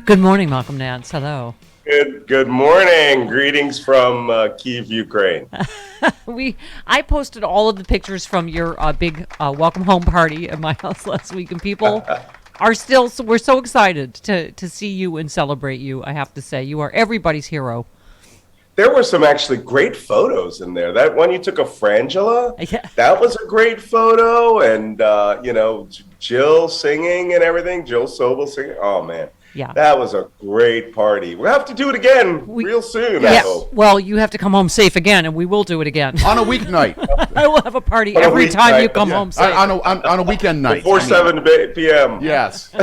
Good morning, Malcolm Nance. Hello. Good morning. Greetings from Kyiv, Ukraine. I posted all of the pictures from your big welcome home party at my house last week, and people are still. So we're so excited to see you and celebrate you. I have to say, you are everybody's hero. There were some actually great photos in there. That one you took of Frangela, Yeah. that was a great photo. And, Jill singing and everything, Jill Sobel singing. Oh, man. Yeah. That was a great party. We'll have to do it again real soon, I hope. Well, you have to come home safe again, and we will do it again. On a weeknight. I will have a party On a every time weeknight, you come yeah. home safe. On a weekend night. Before 7 p.m. Yes. All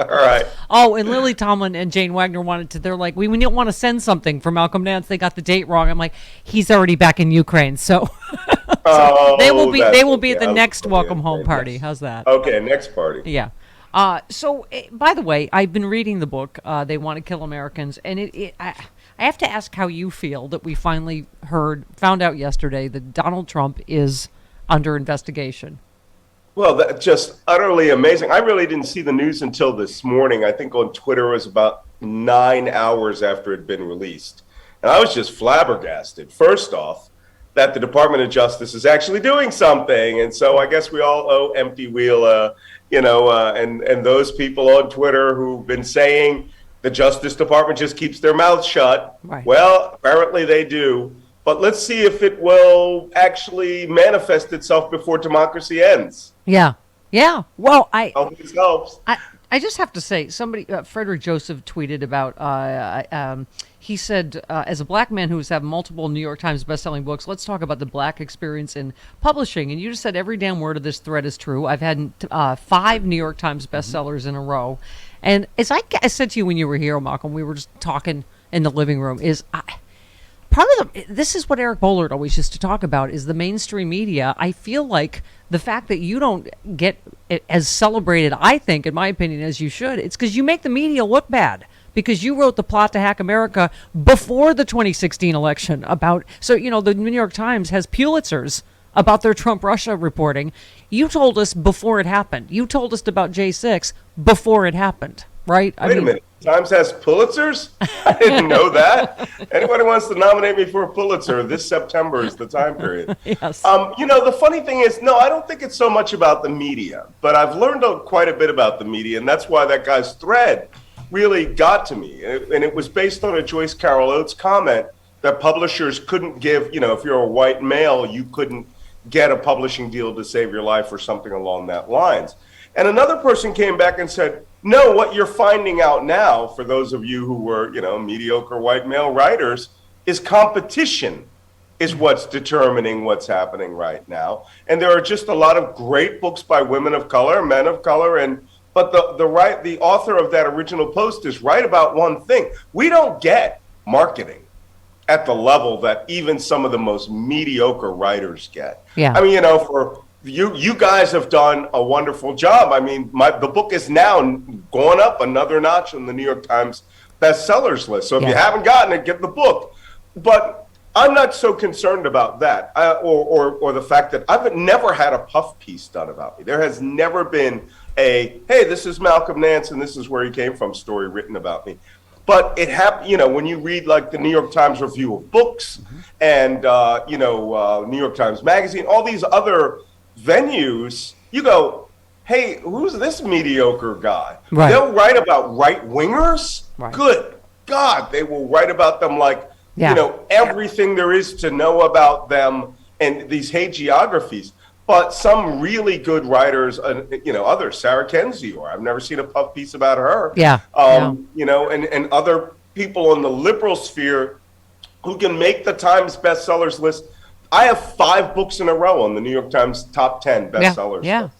right. Oh, and Lily Tomlin and Jane Wagner wanted to. They're like, we didn't want to send something for Malcolm Nance. They got the date wrong. I'm like, he's already back in Ukraine, so, they will be at the next welcome home party. How's that? Okay, next party. Yeah. By the way, I've been reading the book, They Want to Kill Americans, and I have to ask how you feel that we finally found out yesterday that Donald Trump is under investigation. Well, that's just utterly amazing. I really didn't see the news until this morning. I think on Twitter it was about 9 hours after it had been released. And I was just flabbergasted. First off, that the Department of Justice is actually doing something. And so I guess we all owe Empty Wheel, and those people on Twitter who've been saying the Justice Department just keeps their mouths shut. Right. Well, apparently they do. But let's see if it will actually manifest itself before democracy ends. Yeah. Yeah. Well, I hope this helps. I just have to say, somebody, Frederick Joseph tweeted about, he said, as a black man who's had multiple New York Times bestselling books, let's talk about the black experience in publishing. And you just said every damn word of this thread is true. I've had 5 New York Times bestsellers in a row. And as I said to you when you were here, Malcolm, we were just talking in the living room, this is what Eric Bollard always used to talk about, is the mainstream media. I feel like the fact that you don't get it as celebrated, I think, in my opinion, as you should, it's because you make the media look bad. Because you wrote the plot to hack America before the 2016 election the New York Times has Pulitzers about their Trump-Russia reporting. You told us before it happened. You told us about J6 before it happened, right? Wait a minute. Times has Pulitzers? I didn't know that. Anybody wants to nominate me for a Pulitzer, this September is the time period. Yes. The funny thing is, no, I don't think it's so much about the media, but I've learned quite a bit about the media, and that's why that guy's thread really got to me. And it was based on a Joyce Carol Oates comment that publishers couldn't give, if you're a white male, you couldn't get a publishing deal to save your life or something along that lines. And another person came back and said, no, what you're finding out now, for those of you who were, mediocre white male writers, is competition is what's determining what's happening right now. And there are just a lot of great books by women of color, men of color, but the author of that original post is right about one thing. We don't get marketing at the level that even some of the most mediocre writers get. Yeah. I mean, for you guys have done a wonderful job. I mean, the book is now going up another notch on the New York Times bestsellers list. So if you haven't gotten it, get the book. But I'm not so concerned about that, or the fact that I've never had a puff piece done about me. There has never been hey, this is Malcolm Nance and this is where he came from story written about me. But it happened, when you read like the New York Times Review of Books and, New York Times Magazine, all these other venues, you go, hey, who's this mediocre guy? Right. They'll write about right-wingers? Right. Good God, they will write about them like, everything there is to know about them and these hagiographies. But some really good writers, others, Sarah Kendzior, I've never seen a puff piece about her. And other people in the liberal sphere who can make the Times bestsellers list. I have 5 books in a row on the New York Times top 10 bestsellers list.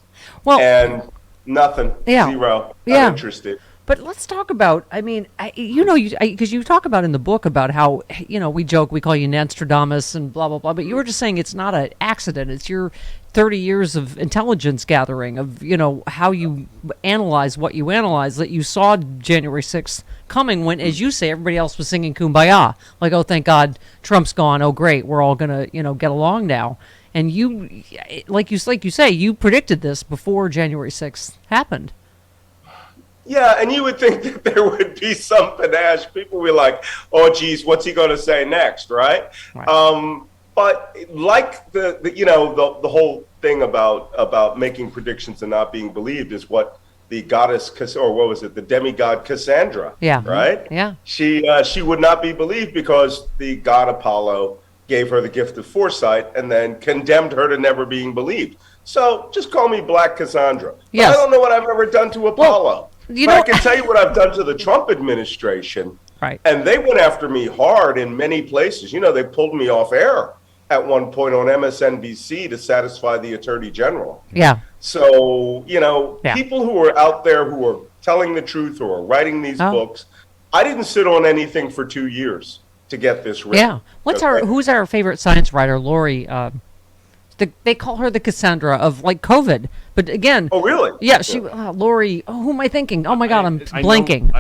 Well, and nothing, zero, not interested. But let's talk about, because you talk about in the book about how, we joke, we call you Nanstradamus and blah, blah, blah, but you were just saying it's not an accident. It's your 30 years of intelligence gathering of, how you analyze what you analyze, that you saw January 6th coming when, as you say, everybody else was singing Kumbaya. Like, oh, thank God Trump's gone. Oh, great. We're all going to, get along now. And you, like you say, you predicted this before January 6th happened. Yeah, and you would think that there would be some panache. People would be like, "Oh, geez, what's he going to say next?" Right? But like the whole thing about making predictions and not being believed is what the goddess, or what was it, the demigod Cassandra? Yeah. Right. Yeah. She would not be believed because the god Apollo gave her the gift of foresight and then condemned her to never being believed. So just call me Black Cassandra. Yes. I don't know what I've ever done to Apollo. Well, I can tell you what I've done to the Trump administration. Right. And they went after me hard in many places. They pulled me off air at one point on MSNBC to satisfy the Attorney General. Yeah. So, people who are out there who are telling the truth, who are writing these books, I didn't sit on anything for 2 years to get this written. Yeah. Who's our favorite science writer? Lori. They call her the Cassandra of COVID. But again. Oh, really? Yeah. Lori. Oh, who am I thinking? Oh my God, I'm blanking.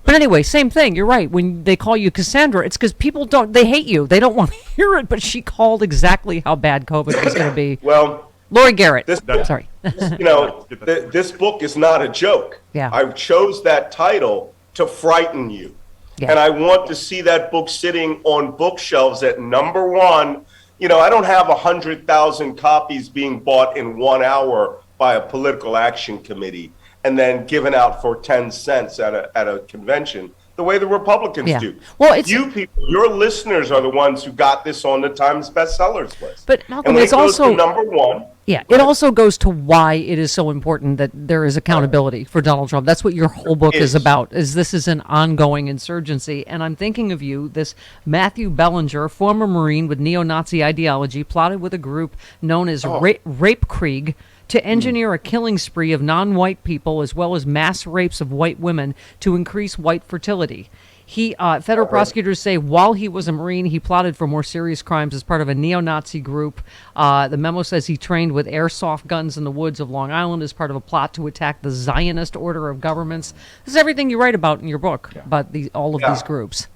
But anyway, same thing. You're right. When they call you Cassandra, it's because people they hate you. They don't want to hear it. But she called exactly how bad COVID was going to be. Well, Lori Garrett. Sorry. This book is not a joke. Yeah. I chose that title to frighten you. Yeah. And I want to see that book sitting on bookshelves at number one. I don't have 100,000 copies being bought in 1 hour by a political action committee and then given out for 10 cents at a convention the way the Republicans do. Well, you people, your listeners are the ones who got this on the Times bestsellers list. But Malcolm, it's also number one. Yeah, it also goes to why it is so important that there is accountability for Donald Trump. That's what your whole book is about, this is an ongoing insurgency. And I'm thinking of you, this Matthew Bellinger, former Marine with neo-Nazi ideology, plotted with a group known as Rape Krieg to engineer a killing spree of non-white people as well as mass rapes of white women to increase white fertility. Federal prosecutors say while he was a Marine, he plotted for more serious crimes as part of a neo-Nazi group. The memo says he trained with airsoft guns in the woods of Long Island as part of a plot to attack the Zionist order of governments. This is everything you write about in your book, about all of these groups.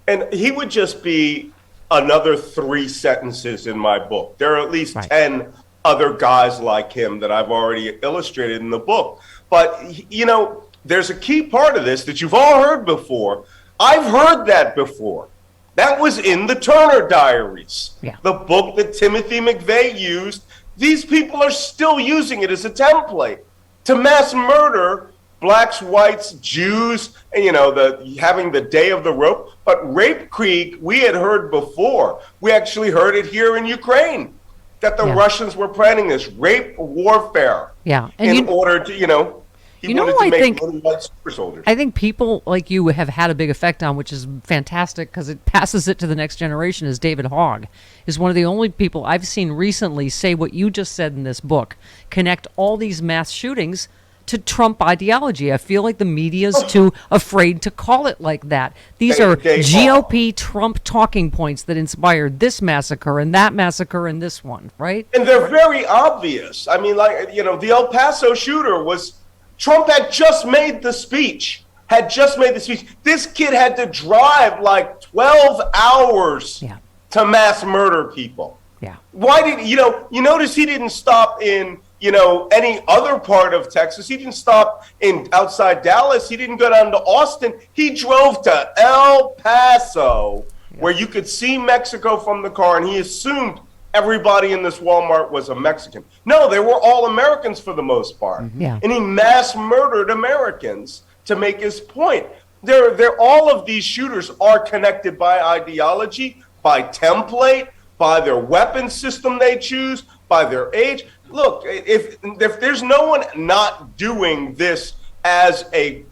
And he would just be another 3 sentences in my book. There are at least 10 other guys like him that I've already illustrated in the book. But, there's a key part of this that you've all heard before. I've heard that before. That was in the Turner Diaries, the book that Timothy McVeigh used. These people are still using it as a template to mass murder blacks, whites, Jews, and having the day of the rope. But Rape Krieg, we had heard before. We actually heard it here in Ukraine, that the Russians were planning this rape warfare in order to, I think people like you have had a big effect on, which is fantastic because it passes it to the next generation, is David Hogg is one of the only people I've seen recently say what you just said in this book, connect all these mass shootings to Trump ideology. I feel like the media's too afraid to call it like that. These are GOP Trump talking points that inspired this massacre and that massacre and this one, right? And they're very obvious. I mean, the El Paso shooter was... Trump had just made the speech. This kid had to drive 12 hours to mass murder people. Yeah. Why did you notice he didn't stop in any other part of Texas? He didn't stop outside Dallas. He didn't go down to Austin. He drove to El Paso, where you could see Mexico from the car, and he assumed everybody in this Walmart was a Mexican. No, they were all Americans for the most part. Yeah. And he mass murdered Americans to make his point. All of these shooters are connected by ideology, by template, by their weapon system they choose, by their age. Look, if there's no one not doing this as a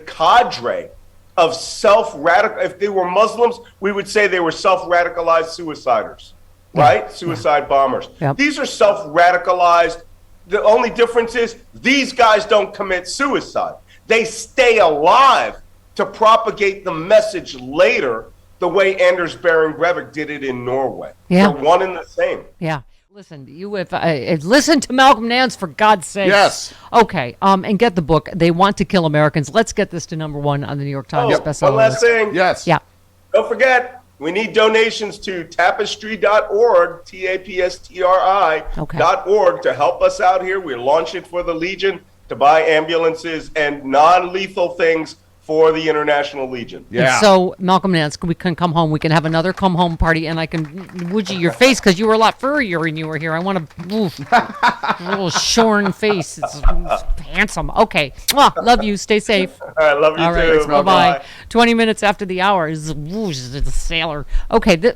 cadre of self-radical, if they were Muslims, we would say they were self-radicalized suiciders. Right? Suicide bombers. Yep. These are self-radicalized. The only difference is these guys don't commit suicide. They stay alive to propagate the message later, the way Anders Behring Breivik did it in Norway. Yeah. They're one and the same. Yeah. Listen, you have listen to Malcolm Nance, for God's sake. Yes. Okay. And get the book. They Want to Kill Americans. Let's get this to number 1 on the New York Times bestseller one last list. thing. Yes. Yeah. Don't forget, we need donations to tapestry.org, tapstri.org, to help us out here. We're launching for the Legion. to buy ambulances and non-lethal things for the International Legion. Yeah. And so, Malcolm Nance, we can come home. We can have another come home party, and I can woodgie your face because you were a lot furrier when you were here. I want a little shorn face. It's handsome. Okay. Love you. Stay safe. All right, love you All right. too. Bye-bye. 20 minutes after the hour is the sailor. Okay.